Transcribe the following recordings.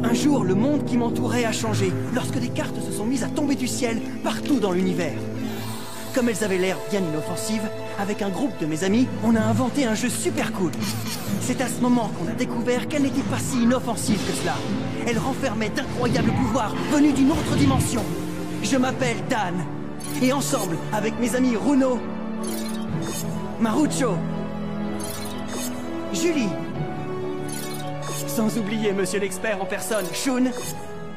Un jour, le monde qui m'entourait a changé, lorsque des cartes se sont mises à tomber du ciel partout dans l'univers. Comme elles avaient l'air bien inoffensives, avec un groupe de mes amis, on a inventé un jeu super cool. C'est à ce moment qu'on a découvert qu'elle n'était pas si inoffensive que cela. Elle renfermait d'incroyables pouvoirs venus d'une autre dimension. Je m'appelle Dan, et ensemble, avec mes amis Runo, Marucho, Julie, sans oublier Monsieur l'expert en personne, Shun,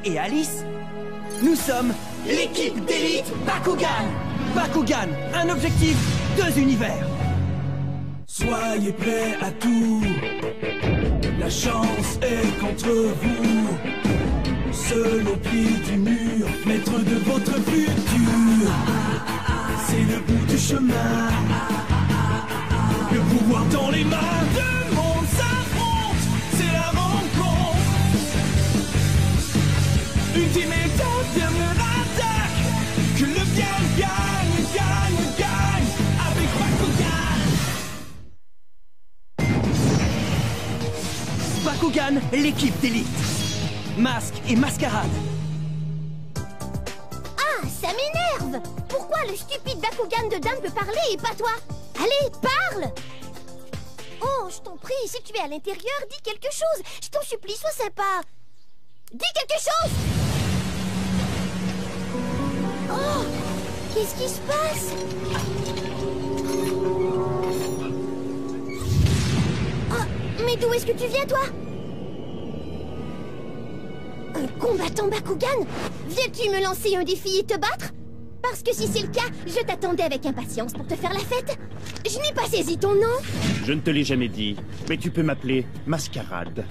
et Alice, nous sommes l'équipe d'élite Bakugan. Bakugan, un objectif, 2 univers. Soyez prêts à tout, la chance est contre vous. Seul au pied du mur, maître de votre futur. C'est le bout du chemin, le pouvoir dans les mains. Deux mondes s'affrontent, c'est la rencontre. Ultime étape, dernière attaque. Que le bien gagne, gagne, gagne avec Bakugan. Bakugan, l'équipe d'élite. Masque et mascarade. Ah, ça m'énerve! Pourquoi le stupide Bakugan de Dan peut parler et pas toi? Allez, parle! Oh, je t'en prie, si tu es à l'intérieur, dis quelque chose. Je t'en supplie, sois sympa. Dis quelque chose! Oh, qu'est-ce qui se passe? Oh, mais d'où est-ce que tu viens, toi? Un combattant Bakugan? Viens-tu me lancer un défi et te battre? Parce que si c'est le cas, je t'attendais avec impatience pour te faire la fête. Je n'ai pas saisi ton nom. Je ne te l'ai jamais dit, mais tu peux m'appeler Mascarade.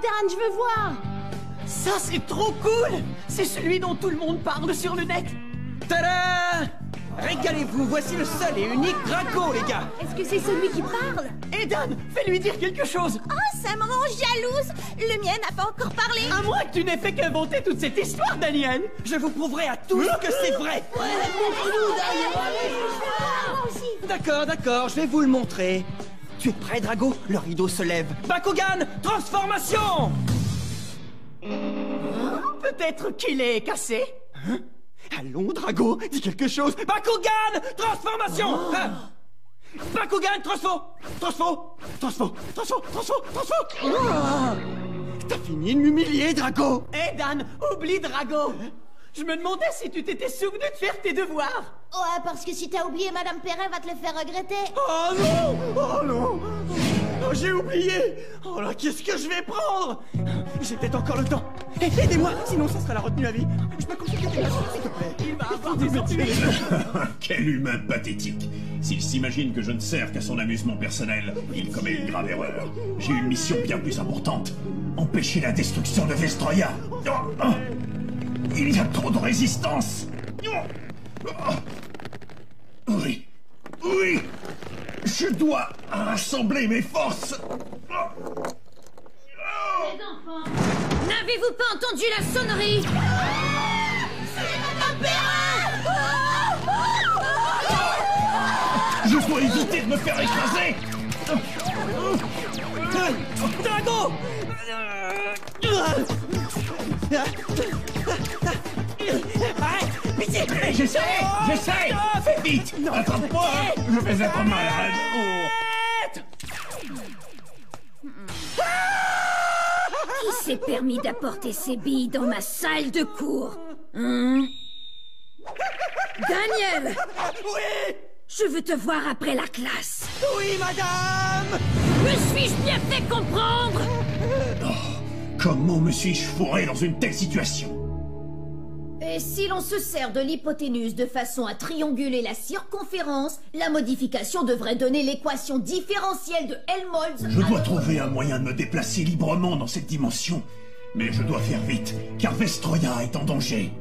Dan, je veux voir! Ça, c'est trop cool! C'est celui dont tout le monde parle sur le net. Tada! Régalez-vous, voici le seul et unique Drago, les gars! Est-ce que c'est celui qui parle? Et Dan, fais-lui dire quelque chose! Oh, ça me rend jalouse. Le mien n'a pas encore parlé. À moins que tu n'aies fait qu'inventer toute cette histoire, Daniel! Je vous prouverai à tous que c'est vrai! D'accord, d'accord, je vais vous le montrer. Tu es prêt, Drago? Le rideau se lève. Bakugan, transformation! Peut-être qu'il est cassé. Hein? Allons, Drago, dis quelque chose. Bakugan, transformation! Hein? Bakugan, transfo! T'as fini de m'humilier, Drago! Hé Dan, oublie Drago. Je me demandais si tu t'étais souvenu de faire tes devoirs. Ouais, parce que si t'as oublié, Madame Perrin va te le faire regretter. Oh non! Oh non! Oh, j'ai oublié! Oh là, qu'est-ce que je vais prendre? J'ai peut-être encore le temps. Aidez-moi, sinon ça sera la retenue à vie. Je peux consulter tes messages, s'il te plaît. Il va avoir des ennuis. Quel humain pathétique! S'il s'imagine que je ne sers qu'à son amusement personnel, il commet une grave erreur. J'ai une mission bien plus importante. Empêcher la destruction de Vestroya. Il y a trop de résistance. Oui, oui, je dois rassembler mes forces. Les enfants, n'avez-vous pas entendu la sonnerie? Je dois éviter de me faire écraser. Drago! Arrête! Pitié! J'essaie. Fais vite. Attrape-moi. Je vais être malade. Qui s'est permis d'apporter ces billes dans ma salle de cours? Hein? Daniel! Oui! Je veux te voir après la classe. Oui, madame! Me suis-je bien fait comprendre? Comment me suis-je fourré dans une telle situation? Et si l'on se sert de l'hypoténuse de façon à trianguler la circonférence, la modification devrait donner l'équation différentielle de Helmholtz. Je dois trouver un moyen de me déplacer librement dans cette dimension. Mais je dois faire vite, car Vestroya est en danger.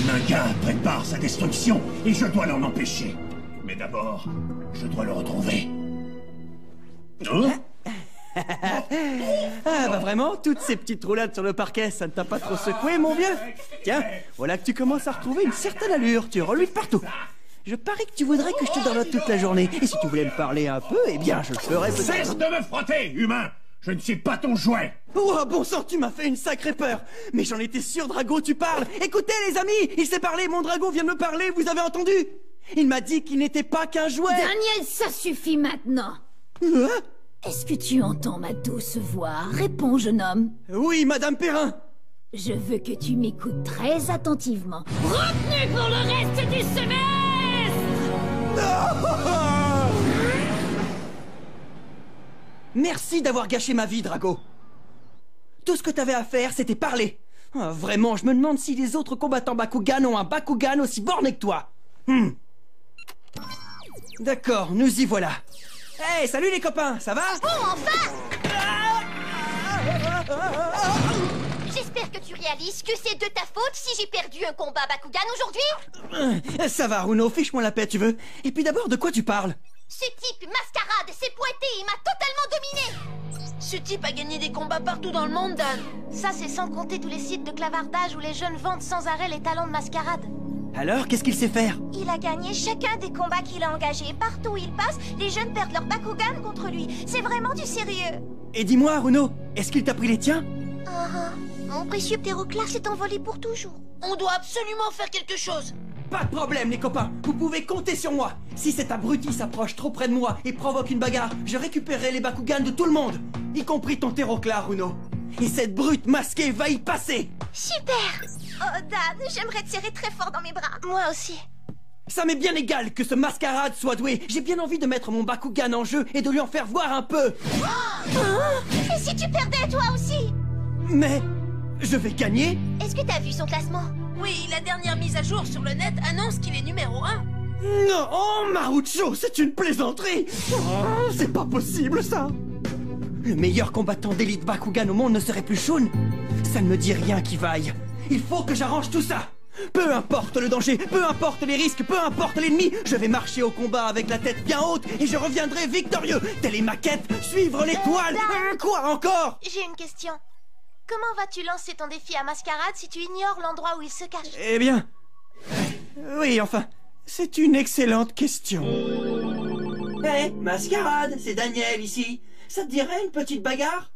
Ninga prépare sa destruction et je dois l'en empêcher. Mais d'abord, je dois le retrouver. Hein? Ah bah vraiment, toutes ces petites roulades sur le parquet, ça ne t'a pas trop secoué, mon vieux? Tiens, voilà que tu commences à retrouver une certaine allure, tu reluis de partout. Je parie que tu voudrais que je te dorlote toute la journée. Et si tu voulais me parler un peu, eh bien, je le ferais peut-être. Cesse de me frotter, humain! Je ne suis pas ton jouet! Oh, bon sang, tu m'as fait une sacrée peur. Mais j'en étais sûr, Drago, tu parles. Écoutez, les amis, il s'est parlé, mon Drago vient de me parler, vous avez entendu? Il m'a dit qu'il n'était pas qu'un jouet. Daniel, ça suffit maintenant. Hein? Est-ce que tu entends ma douce voix? Réponds, jeune homme. Oui, Madame Perrin. Je veux que tu m'écoutes très attentivement. Retenu pour le reste du semestre! Merci d'avoir gâché ma vie, Drago. Tout ce que t'avais à faire, c'était parler. Ah, vraiment, je me demande si les autres combattants Bakugan ont un Bakugan aussi borné que toi. D'accord, nous y voilà. Hey, salut les copains, ça va? Bon, enfin! J'espère que tu réalises que c'est de ta faute si j'ai perdu un combat Bakugan aujourd'hui. Ça va, Runo, fiche-moi la paix, tu veux. Et puis d'abord, de quoi tu parles? Ce type mascarade s'est pointé et m'a totalement dominé. Ce type a gagné des combats partout dans le monde, Dan. Ça, c'est sans compter tous les sites de clavardage où les jeunes vendent sans arrêt les talents de mascarade. Alors, qu'est-ce qu'il sait faire? Il a gagné chacun des combats qu'il a engagés. Partout où il passe, les jeunes perdent leur Bakugan contre lui. C'est vraiment du sérieux. Et dis-moi, Runo, est-ce qu'il t'a pris les tiens? Mon précieux ptéroclare s'est envolé pour toujours. On doit absolument faire quelque chose. Pas de problème, les copains. Vous pouvez compter sur moi. Si cet abruti s'approche trop près de moi et provoque une bagarre, je récupérerai les Bakugan de tout le monde, y compris ton ptéroclare, Runo. Et cette brute masquée va y passer. Super. Oh, Dan, j'aimerais te serrer très fort dans mes bras. Moi aussi. Ça m'est bien égal que ce mascarade soit doué. J'ai bien envie de mettre mon Bakugan en jeu et de lui en faire voir un peu. Et si tu perdais, toi aussi? Mais je vais gagner? Est-ce que t'as vu son classement? Oui, la dernière mise à jour sur le net annonce qu'il est numéro 1. Non, oh, Marucho, c'est une plaisanterie. Oh, c'est pas possible, ça. Le meilleur combattant d'élite Bakugan au monde ne serait plus Shun? Ça ne me dit rien qui vaille. Il faut que j'arrange tout ça. Peu importe le danger, peu importe les risques, peu importe l'ennemi, je vais marcher au combat avec la tête bien haute et je reviendrai victorieux. Telle est ma quête, suivre l'étoile. Quoi encore? J'ai une question. Comment vas-tu lancer ton défi à Mascarade si tu ignores l'endroit où il se cache? Eh bien... oui, enfin, c'est une excellente question. Hé, Mascarade, c'est Daniel ici. Ça te dirait une petite bagarre?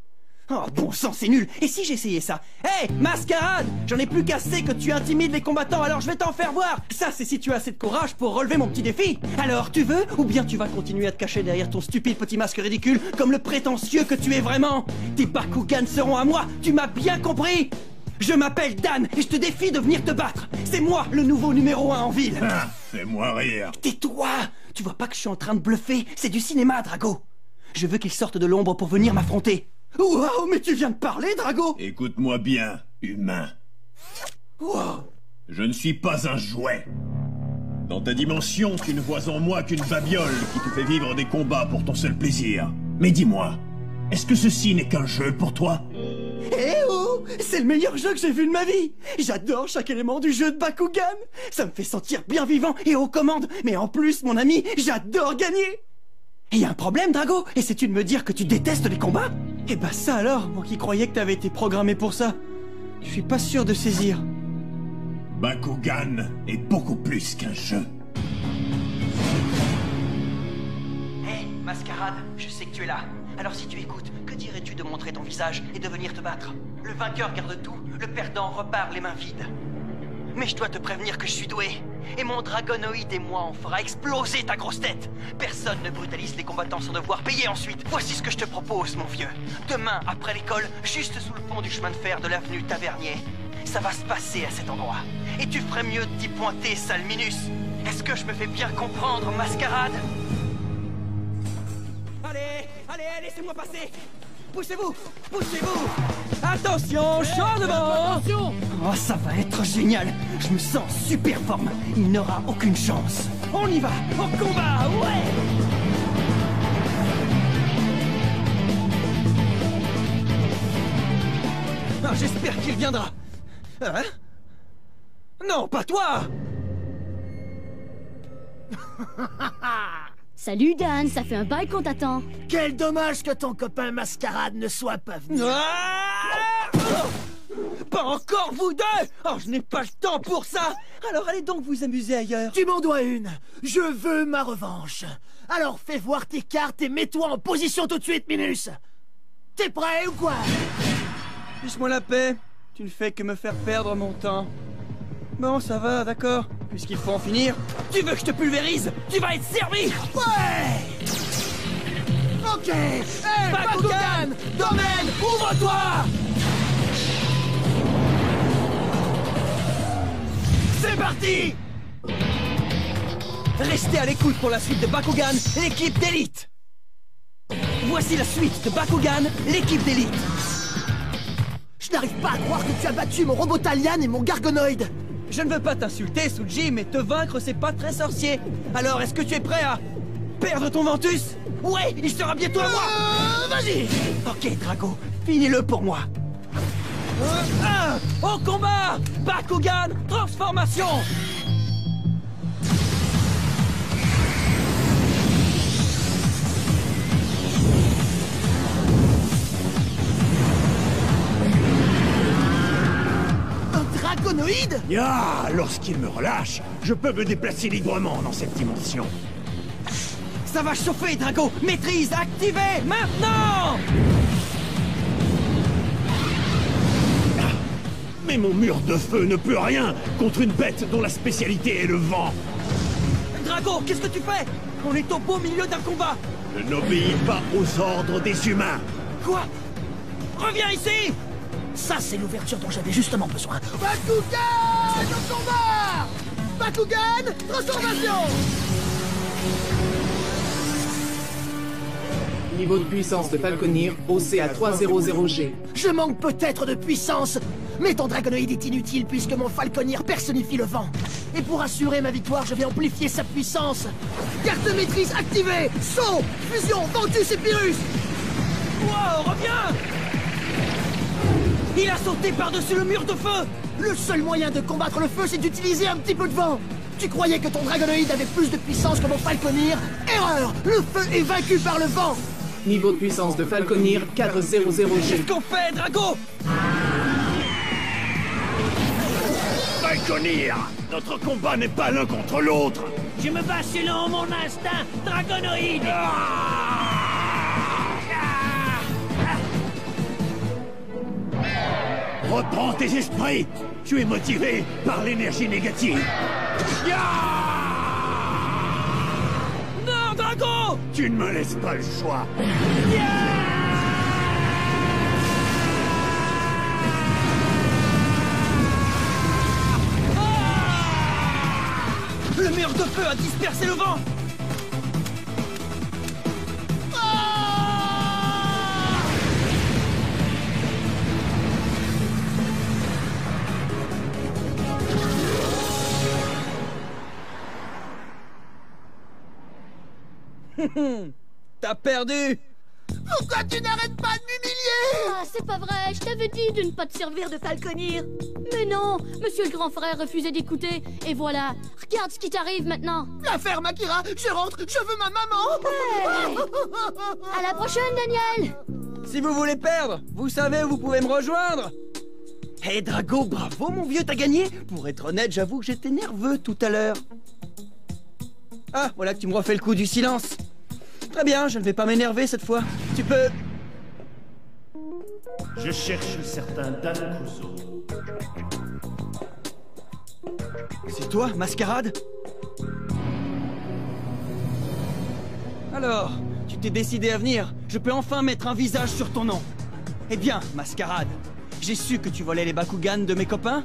Oh, bon sang, c'est nul. Et si j'essayais ça? Hé, Mascarade, j'en ai plus qu'assez que tu intimides les combattants, alors je vais t'en faire voir. Ça, c'est si tu as assez de courage pour relever mon petit défi. Alors, tu veux? Ou bien tu vas continuer à te cacher derrière ton stupide petit masque ridicule, comme le prétentieux que tu es vraiment? Tes Bakugan seront à moi, tu m'as bien compris? Je m'appelle Dan, et je te défie de venir te battre. C'est moi, le nouveau numéro 1 en ville. Ah, fais-moi rire. Tais-toi! Tu vois pas que je suis en train de bluffer? C'est du cinéma, Drago. Je veux qu'il sorte de l'ombre pour venir m'affronter. Wow, mais tu viens de parler, Drago! Écoute-moi bien, humain. Wow. Je ne suis pas un jouet. Dans ta dimension, tu ne vois en moi qu'une babiole qui te fait vivre des combats pour ton seul plaisir. Mais dis-moi, est-ce que ceci n'est qu'un jeu pour toi? Eh oh! C'est le meilleur jeu que j'ai vu de ma vie! J'adore chaque élément du jeu de Bakugan! Ça me fait sentir bien vivant et aux commandes, mais en plus, mon ami, j'adore gagner! Et y a un problème, Drago? Essaies-tu de me dire que tu détestes les combats? Eh ben ça alors, moi qui croyais que t'avais été programmé pour ça. Je suis pas sûr de saisir. Bakugan est beaucoup plus qu'un jeu. Hé, Mascarade, je sais que tu es là. Alors si tu écoutes, que dirais-tu de montrer ton visage et de venir te battre? Le vainqueur garde tout, le perdant repart les mains vides. Mais je dois te prévenir que je suis doué. Et mon dragonoïde et moi, on fera exploser ta grosse tête. Personne ne brutalise les combattants sans devoir payer ensuite. Voici ce que je te propose, mon vieux. Demain, après l'école, juste sous le pont du chemin de fer de l'avenue Tavernier, ça va se passer à cet endroit. Et tu ferais mieux de t'y pointer, sale Minus. Est-ce que je me fais bien comprendre, Mascarade? Allez, allez, laissez-moi passer. Poussez-vous, poussez-vous. Attention, champ devant. Attention. Oh, ça va être génial. Je me sens en super forme. Il n'aura aucune chance. On y va, au combat, ouais. Ah, j'espère qu'il viendra. Hein? Non, pas toi. Salut Dan, ça fait un bail qu'on t'attend. Quel dommage que ton copain Mascarade ne soit pas venu. Pas encore vous deux! Oh, je n'ai pas le temps pour ça! Alors allez donc vous amuser ailleurs. Tu m'en dois une. Je veux ma revanche. Alors fais voir tes cartes et mets-toi en position tout de suite, Minus. T'es prêt ou quoi? Laisse-moi la paix. Tu ne fais que me faire perdre mon temps. Bon, ça va, d'accord. Puisqu'il faut en finir, tu veux que je te pulvérise? Tu vas être servi! Ouais! Ok! Hey, Bakugan! Domaine, ouvre-toi! C'est parti! Restez à l'écoute pour la suite de Bakugan, l'équipe d'élite! Voici la suite de Bakugan, l'équipe d'élite! Je n'arrive pas à croire que tu as battu mon Robotalian et mon Gargonoid! Je ne veux pas t'insulter, Suji, mais te vaincre, c'est pas très sorcier. Alors, est-ce que tu es prêt à perdre ton Ventus? Ouais, il sera bientôt à moi. Vas-y. Ok, Drago, finis-le pour moi. Au combat! Bakugan, transformation! Dragonoïde? Ya, lorsqu'il me relâche, je peux me déplacer librement dans cette dimension. Ça va chauffer, Drago! Maîtrise activée, maintenant! Mais mon mur de feu ne peut rien contre une bête dont la spécialité est le vent. Drago, qu'est-ce que tu fais? On est au beau milieu d'un combat! Je n'obéis pas aux ordres des humains. Quoi? Reviens ici! Ça, c'est l'ouverture dont j'avais justement besoin. Bakugan au combat! Bakugan, transformation! Niveau de puissance de Falconir haussé à 300G. Je manque peut-être de puissance, mais ton Dragonoïde est inutile puisque mon Falconir personnifie le vent. Et pour assurer ma victoire, je vais amplifier sa puissance. Carte de maîtrise activée! Saut! Fusion! Ventus et Pyrrhus! Wow, reviens! Il a sauté par-dessus le mur de feu! Le seul moyen de combattre le feu, c'est d'utiliser un petit peu de vent! Tu croyais que ton Dragonoïde avait plus de puissance que mon Falconir? Erreur! Le feu est vaincu par le vent! Niveau de puissance de Falconir 400G. Qu'est-ce qu'on fait, Drago? Falconir, notre combat n'est pas l'un contre l'autre. Je me bats selon mon instinct, Dragonoïde! Reprends tes esprits. Tu es motivé par l'énergie négative. Non, Drago! Tu ne me laisses pas le choix. Le mur de feu a dispersé le vent! T'as perdu! Pourquoi tu n'arrêtes pas de m'humilier? Ah, c'est pas vrai, je t'avais dit de ne pas te servir de Falconir. Mais non, monsieur le grand frère refusait d'écouter. Et voilà, regarde ce qui t'arrive maintenant. La ferme, Akira, je rentre, je veux ma maman. Hey. À la prochaine, Daniel. Si vous voulez perdre, vous savez où vous pouvez me rejoindre. Hé, Drago, bravo mon vieux, t'as gagné. Pour être honnête, j'avoue que j'étais nerveux tout à l'heure. Ah, voilà que tu me refais le coup du silence. Très bien, je ne vais pas m'énerver cette fois. Tu peux... Je cherche un certain Dan Kuzo. C'est toi, Mascarade? Alors, tu t'es décidé à venir. Je peux enfin mettre un visage sur ton nom. Eh bien, Mascarade, j'ai su que tu volais les Bakugan de mes copains.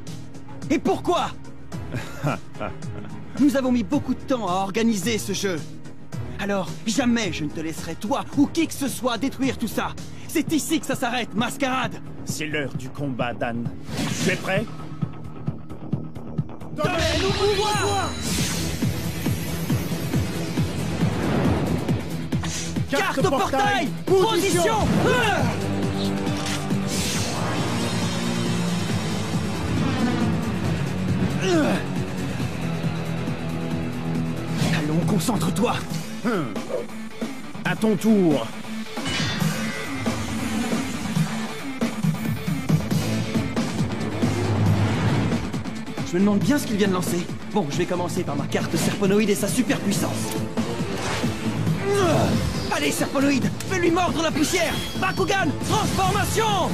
Et pourquoi? Nous avons mis beaucoup de temps à organiser ce jeu. Alors, jamais je ne te laisserai, toi ou qui que ce soit, détruire tout ça. C'est ici que ça s'arrête, Mascarade. C'est l'heure du combat, Dan. Tu es prêt? Domaine ou pouvoir! Carte portail! Position! Allons, concentre-toi! À ton tour. Je me demande bien ce qu'il vient de lancer. Bon, je vais commencer par ma carte Serponoïde et sa super puissance. Allez, Serponoïde, fais-lui mordre la poussière. Bakugan, transformation!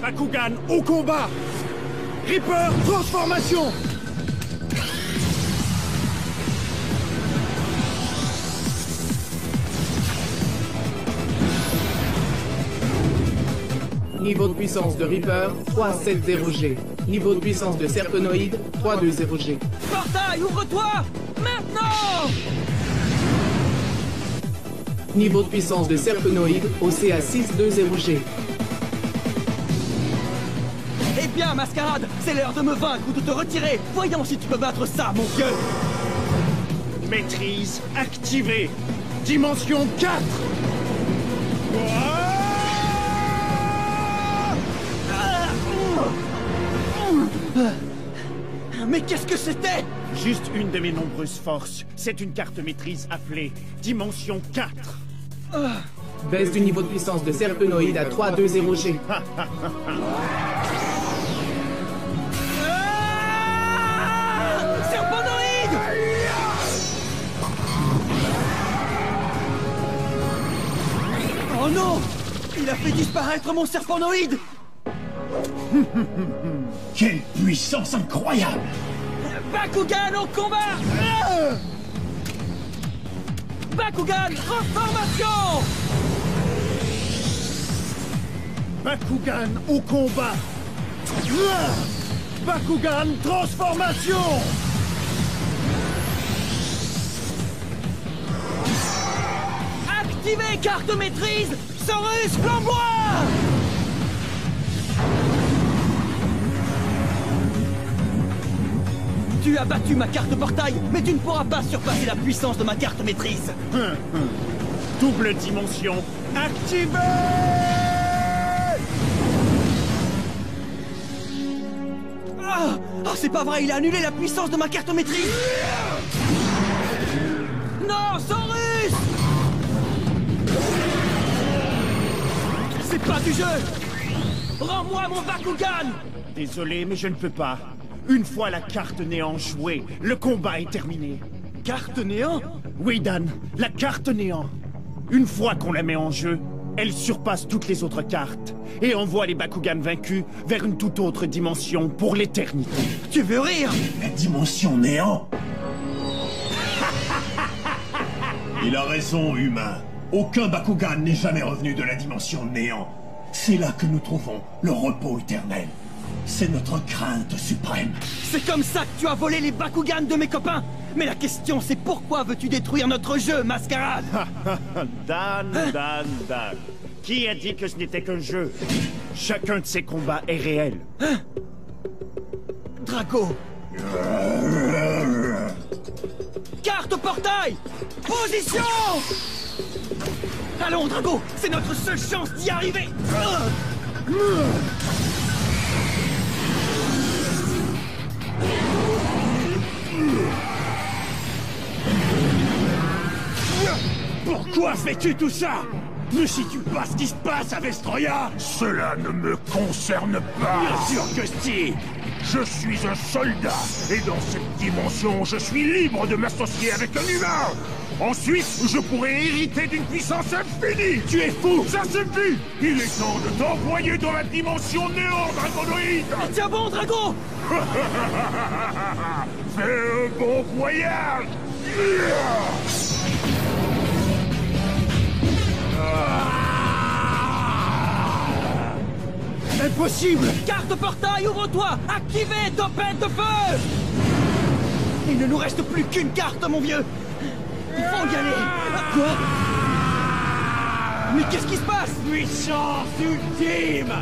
Bakugan, au combat! Reaper, transformation! Niveau de puissance de Reaper, 370G. Niveau de puissance de Serponoïde, 320G. Portail, ouvre-toi! Maintenant! Niveau de puissance de Serponoïde, OCA 620G. Eh bien, Mascarade, c'est l'heure de me vaincre ou de te retirer. Voyons si tu peux battre ça, mon vieux. Maîtrise activée. Dimension 4. Mais qu'est-ce que c'était? Juste une de mes nombreuses forces. C'est une carte maîtrise appelée Dimension 4. Baisse du niveau de puissance de Serponoïde à 320G. Serponoïde! Oh non! Il a fait disparaître mon Serponoïde! Quelle puissance incroyable! Bakugan au combat! Bakugan, transformation! Bakugan au combat. Bakugan, transformation! Activez carte maîtrise! Saurus, flamboie! Tu as battu ma carte portail, mais tu ne pourras pas surpasser la puissance de ma carte maîtrise. Double dimension activée! Ah, c'est pas vrai, il a annulé la puissance de ma carte maîtrise. Non, Saurus! C'est pas du jeu! Rends-moi mon Bakugan! Désolé, mais je ne peux pas. Une fois la carte néant jouée, le combat est terminé. Carte néant? Oui, Dan, la carte néant. Une fois qu'on la met en jeu, elle surpasse toutes les autres cartes et envoie les Bakugan vaincus vers une toute autre dimension pour l'éternité. Tu veux rire? La dimension néant? Il a raison, humain. Aucun Bakugan n'est jamais revenu de la dimension néant. C'est là que nous trouvons le repos éternel. C'est notre crainte suprême. C'est comme ça que tu as volé les Bakugan de mes copains. Mais la question, c'est pourquoi veux-tu détruire notre jeu, Mascarade? Dan. Qui a dit que ce n'était qu'un jeu? Chacun de ces combats est réel. Hein? Drago. Carte portail. Position. Allons, Drago, c'est notre seule chance d'y arriver. Pourquoi fais-tu tout ça? Ne sais-tu pas ce qui se passe à Vestroya? Cela ne me concerne pas. Bien sûr que si. Je suis un soldat, et dans cette dimension, je suis libre de m'associer avec un humain. Ensuite, je pourrai hériter d'une puissance infinie. Tu es fou. Ça suffit. Il est temps de t'envoyer dans la dimension néant, Dragonoïde. Tiens bon, Drago. Fais un bon voyage. Impossible! Carte portail, ouvre-toi! Activez, tempête de feu! Il ne nous reste plus qu'une carte, mon vieux! Il faut y aller! Quoi? Mais qu'est-ce qui se passe? Puissance ultime!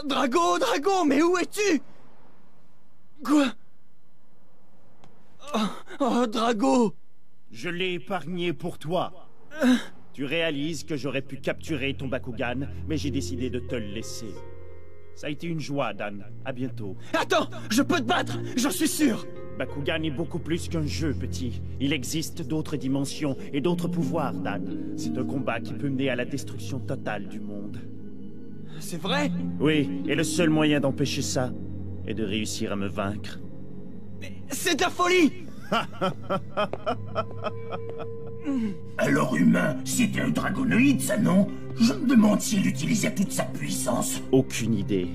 Drago, mais où es-tu? Quoi? Oh, Drago! Je l'ai épargné pour toi. Tu réalises que j'aurais pu capturer ton Bakugan, mais j'ai décidé de te le laisser. Ça a été une joie, Dan. À bientôt. Attends! Je peux te battre! J'en suis sûr! Bakugan est beaucoup plus qu'un jeu, petit. Il existe d'autres dimensions et d'autres pouvoirs, Dan. C'est un combat qui peut mener à la destruction totale du monde. C'est vrai? Oui, et le seul moyen d'empêcher ça est de réussir à me vaincre. Mais c'est de la folie! Alors humain, c'était un dragonoïde, ça, non? Je me demande s'il utilisait toute sa puissance. Aucune idée.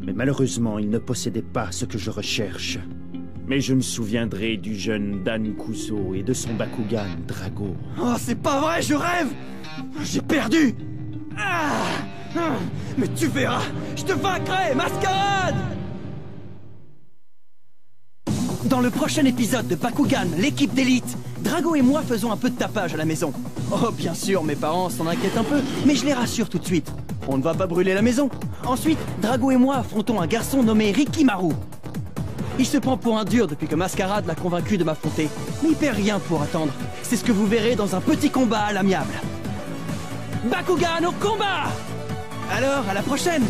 Mais malheureusement, il ne possédait pas ce que je recherche. Mais je me souviendrai du jeune Dan Kuso et de son Bakugan, Drago. Oh, c'est pas vrai, je rêve! J'ai perdu! Mais tu verras! Je te vaincrai, Mascarade! Dans le prochain épisode de Bakugan, l'équipe d'élite, Drago et moi faisons un peu de tapage à la maison. Oh, bien sûr, mes parents s'en inquiètent un peu, mais je les rassure tout de suite. On ne va pas brûler la maison. Ensuite, Drago et moi affrontons un garçon nommé Rikimaru. Il se prend pour un dur depuis que Mascarade l'a convaincu de m'affronter, mais il perd rien pour attendre. C'est ce que vous verrez dans un petit combat à l'amiable. Bakugan au combat! Alors, à la prochaine!